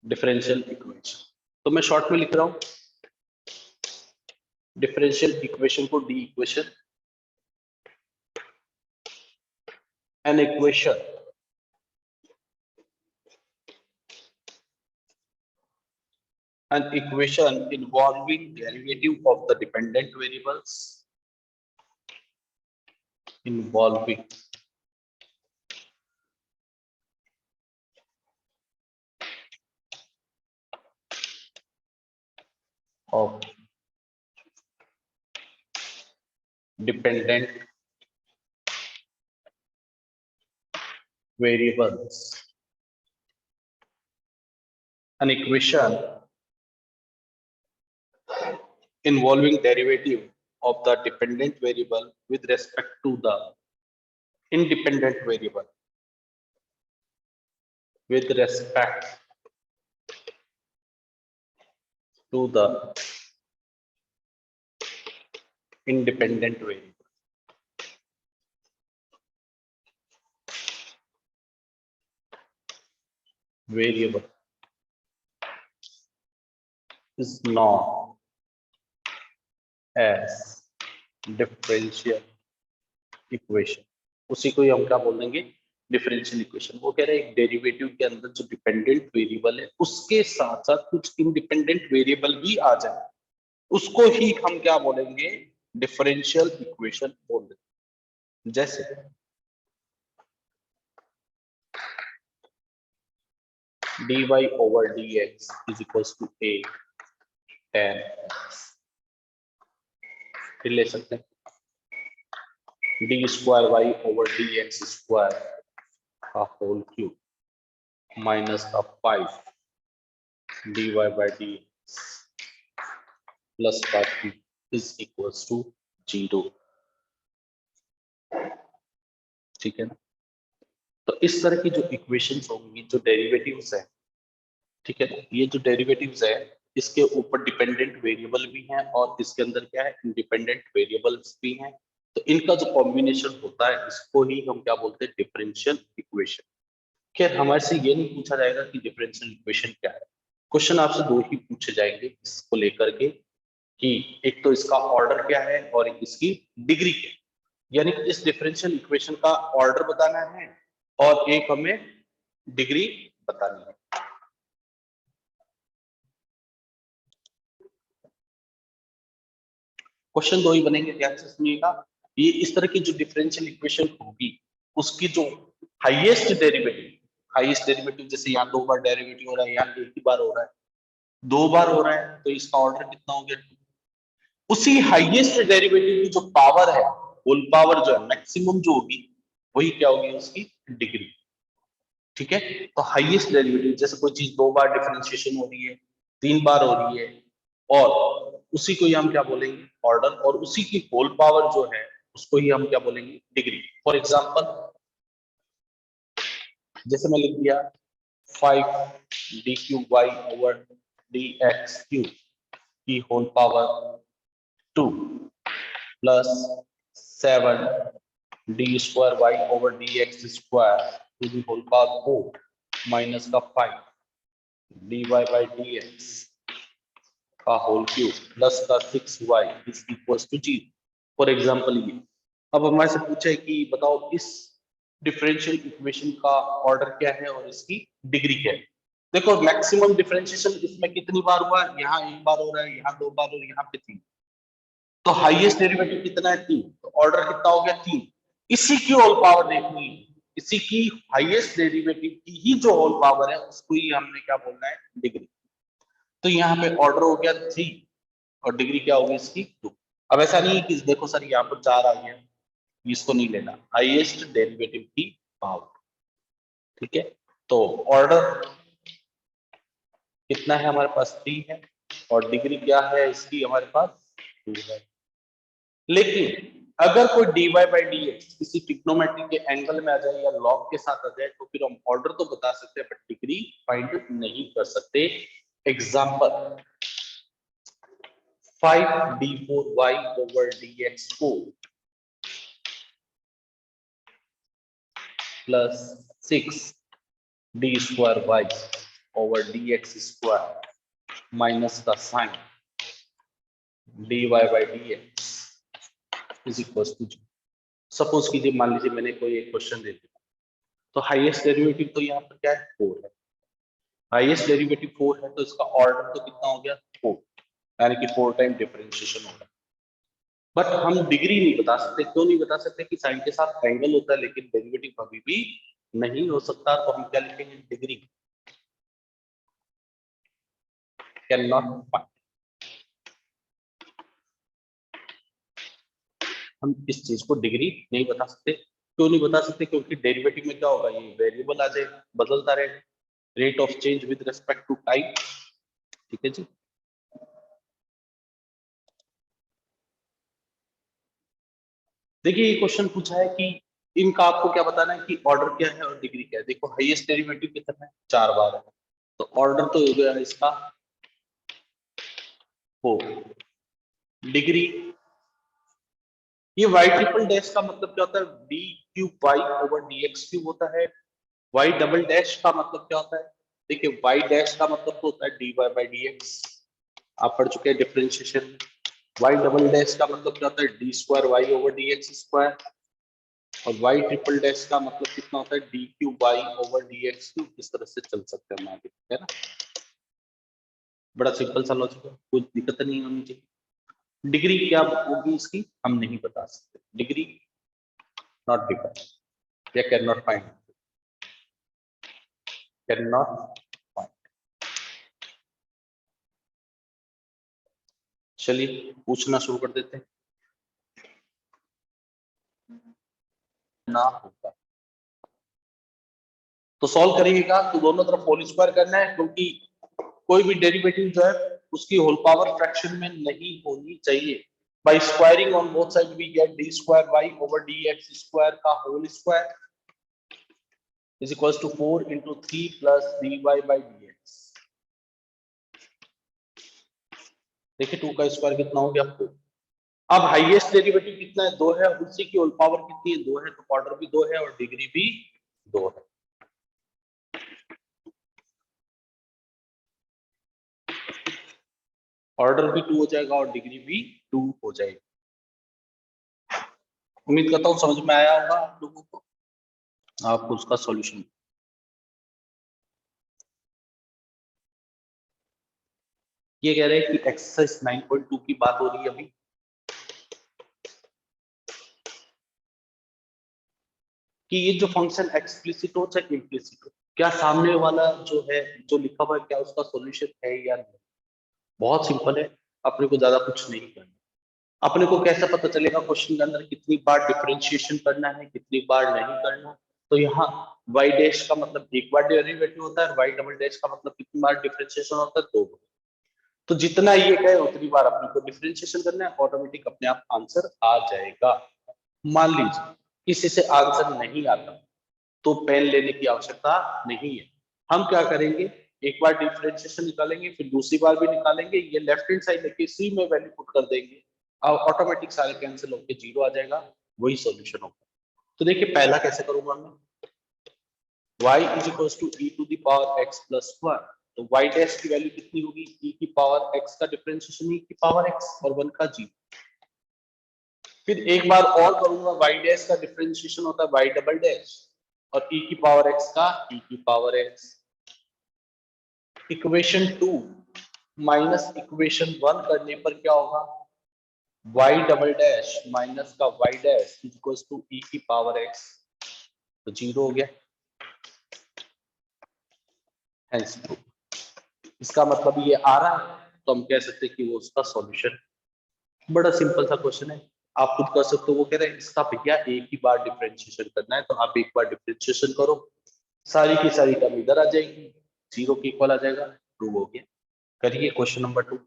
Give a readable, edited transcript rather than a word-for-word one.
Differential equation. तो मैं short में लिख रहा हूं, डिफरेंशियल इक्वेशन को D equation, an equation involving derivative of the dependent variables, involving of dependent variables, an equation involving derivative of the dependent variable with respect to the independent variable, with respect to the independent variable is known as differential equation. उसी को ही हम क्या बोल देंगे, differential equation. वो कह रहे हैं एक डेरिवेटिव के अंदर जो डिपेंडेंट वेरिएबल है उसके साथ साथ कुछ इंडिपेंडेंट वेरिएबल भी आ जाए, उसको ही हम क्या बोलेंगे, डिफरेंशियल इक्वेशन बोल देंगे। जैसे dy over dx is equals to a tan x, फिर ले सकते हैं d square y over dx square का होल क्यूब माइनस का 5 dy by dx प्लस का क्यूब इज इक्वल्स टू 0। ठीक है ना। तो इस तरह की जो इक्वेशंस होंगी, जो डेरिवेटिव्स है, ठीक है ना, ये जो डेरिवेटिव्स है इसके ऊपर डिपेंडेंट वेरिएबल भी हैं और इसके अंदर क्या है, इंडिपेंडेंट वेरिएबल्स भी हैं। तो इनका जो कॉम्बिनेशन होता है इसको ही हम क्या बोलते हैं, डिफरेंशियल इक्वेशन। खैर हमारे से ये नहीं पूछा जाएगा कि डिफरेंशियल इक्वेशन क्या है, क्वेश्चन आपसे दो ही पूछे जाएंगे इसको लेकर के, कि एक तो इसका ऑर्डर क्या है और एक इसकी डिग्री क्या है। यानी कि इस डिफरेंशियल इक्वेशन का ऑर्डर बताना है और एक हमें डिग्री बतानी है। क्वेश्चन दो ही बनेंगे, ध्यान से सुनिएगा। ये इस तरह की जो डिफरेंशियल इक्वेशन होगी उसकी जो हाईएस्ट डेरिवेटिव जैसे यहाँ 2 बार डेरिवेटिव हो रहा है, यहाँ एक ही बार हो रहा है, 2 बार हो रहा है, तो इसका ऑर्डर कितना हो गया, उसी हाईएस्ट डेरिवेटिव की जो पावर है, होल पावर जो है मैक्सिमम जो होगी वही क्या होगी, उसकी डिग्री। ठीक है। तो हाईएस्ट डेरिवेटिव जैसे कोई चीज 2 बार डिफरेंशिएशन हो रही है, 3 बार हो रही है, और उसी को ही हम क्या बोलेंगे, ऑर्डर, और उसी की होल पावर जो है उसको ही हम क्या बोलेंगे, डिग्री। फॉर एग्जांपल जैसे मैं लिख दिया 5 d cube Y over D x cube की whole power 2 plus 7 d square Y over D x square to the whole power 4 minus का 5 d Y by D x का होल क्यूब प्लस का 6y is equals to 0। For example ये अब हमारे से पूछा है कि बताओ इस डिफरेंशियल इक्वेशन का ऑर्डर क्या है और इसकी डिग्री क्या है। देखो मैक्सिमम डिफरेंशिएशन इसमें कितनी बार हुआ है, यहाँ एक बार हो रहा है, यहाँ 2 बार और यहाँ पे 3। तो हाईएस्ट डेरिवेटिव कितना है, 3, तो ऑर्डर कितना हो गया, 3। इसी की होल पावर देखनी है, इसी की हाईएस्ट डेरिवेटिव की ही जो होल पावर है उसको ही हमने क्या बोलना है, डिग्री। तो यहाँ पे ऑर्डर हो गया 3 और डिग्री क्या होगी इसकी, 2। अब ऐसा नहीं है कि देखो सर यहाँ पर 4 आ गया, इसको नहीं लेना, हाईएस्ट डेरिवेटिव की पावर। ठीक है। तो ऑर्डर कितना है हमारे पास, 3 है, और डिग्री क्या है इसकी हमारे पास, 2 है। लेकिन अगर कोई dy बाई dx किसी ट्रिग्नोमेट्री के एंगल में आ जाए या लॉग के साथ आ जाए तो फिर हम ऑर्डर तो बता सकते हैं बट डिग्री फाइंड नहीं कर सकते। Example 5d4y over dx4 plus 6d square y over D x square minus का sine d Y by D x is equal to 0। Suppose कीजिए, मान लीजिए मैंने कोई एक क्वेश्चन दे दिया, तो हाईएस्ट डेरिवेटिव तो यहाँ पर क्या है 4 है, हाईएस्ट डेरिवेटिव 4 है तो इसका ऑर्डर तो कितना हो गया 4, यानी कि 4 टाइम डिफरेंशिएशन होगा। बट हम डिग्री नहीं बता सकते। क्यों नहीं बता सकते? कि साइन के साथ एंगल होता है लेकिन डेरिवेटिव कभी भी नहीं हो सकता, तो हम क्या लिखेंगे? Degree can not find. हम इस चीज को डिग्री नहीं बता सकते। क्यों नहीं बता सकते? क्योंकि डेरिवेटिव में क्या होगा, ये वेरिएबल आ जाएगा, बदलता रहेगा, rate of change with respect to time. ठीक है जी। देखिए ये क्वेश्चन पूछा है कि इनका आपको क्या बताना है कि ऑर्डर क्या है और डिग्री क्या है। देखो हाईएस्ट डेरिवेटिव कितना है, 4 बार है, तो ऑर्डर तो हो गया इसका 4। डिग्री, ये वाई ट्रिपल डैश का मतलब क्या होता है? D cube Y over D x cube होता है। वाई डबल डैश का मतलब क्या होता है? देखिए वाई डैश का मतलब तो होता है D Y by D X, आप पढ़ चुके हैं डिफरेंशिएशन। वाई डबल डैश का मतलब क्या होता है? D square Y over D x square. और वाई ट्रिपल डैश का मतलब कितना होता है? D cube Y over D x cube. इस तरह से चल सकते हैं हम आगे, है ना। बड़ा सिंपल सा लॉजिक है, कुछ दिक्कत नहीं होनी चाहिए। डिग्री क्या होगी इसकी हम नहीं बता सकते। डिग्री नॉट डिफाइंड या can not find, can not find. चलिए पूछना शुरू कर देते हैं। ना होगा तो सॉल्व करिएगा, तो दोनों तरफ होल स्क्वायर करना है, क्योंकि कोई भी डेरिवेटिव जो है उसकी होल पावर फ्रैक्शन में नहीं होनी चाहिए। By squaring on both side we get d square Y over D x square का whole square is equals to 4 into 3 plus dy by dx। देखिए 2 का स्क्वायर कितना हो गया 4। अब हाईएस्ट डेरिवेटिव कितना है 2 है, उसी की होल पावर कितनी है 2 है, तो ऑर्डर भी 2 है और डिग्री भी 2 है। ऑर्डर भी 2 हो जाएगा और डिग्री भी 2 हो जाएगी। उम्मीद करता हूं समझ में आया होगा आप लोगों को। आपको उसका सॉल्यूशन, ये कह रहे हैं कि एक्सरसाइज 9.2 की बात हो रही है अभी, कि ये जो फंक्शन एक्सप्लिसिट हो चाहे इम्प्लिसिट हो, क्या सामने वाला जो है जो लिखा हुआ है क्या उसका सॉल्यूशन है या नहीं। बहुत सिंपल है, अपने को ज्यादा कुछ नहीं करना। अपने को कैसे पता चलेगा क्वेश्चन के अंदर कितनी बार डिफरेंशिएशन करना है, कितनी बार नहीं करना। तो यहाँ y डैश का मतलब एक बार डेरिवेटिव होता है, y डबल डैश का मतलब कितनी बार डिफरेंशिएशन होता है, 2 बार। तो जितना ये कहे उतनी बार अपने को डिफरेंशिएशन करना है, ऑटोमेटिक अपने आप आंसर आ जाएगा। मान लीजिए किसी से आंसर नहीं आता तो पेन लेने की आवश्यकता नहीं है। हम क्या करेंगे, एक बार डिफरेंशिएशन निकालेंगे, फिर दूसरी बार भी निकालेंगे, ये लेफ्ट हैंड साइड लेके सी में वैल्यू पुट कर देंगे, अब ऑटोमेटिक सारे कैंसिल होकर 0 आ जाएगा, वही सॉल्यूशन होगा। तो देखिए पहला कैसे करूंगा मैं, y is equals to e to the power x plus 1। तो y डैश की वैल्यू कितनी होगी, e की पावर x का डिफरेंशिएशन e की पावर x और 1 का g। फिर एक बार और करूंगा, y डैश का डिफरेंशिएशन होता है y डबल डैश और e की पावर x का e की power x। Equation 2 minus equation 1 करने पर क्या होगा, y डबल डैश माइनस का y dash equals to e की पावर x, तो 0 हो गया। हेंस इसका मतलब ये आ रहा है, तो हम कह सकते हैं कि वो उसका सॉल्यूशन। बड़ा सिंपल सा क्वेश्चन है, आप खुद कर सकते हो। वो कह रहे हैं इसका भैया एक ही बार डिफरेंशिएशन करना है, तो आप एक बार डिफरेंशिएशन करो, सारी की सारी टर्म इधर आ जाएगी, 0 के इक्वल आ जाएगा, 2 हो गया। करिए क्वेश्चन नंबर 2।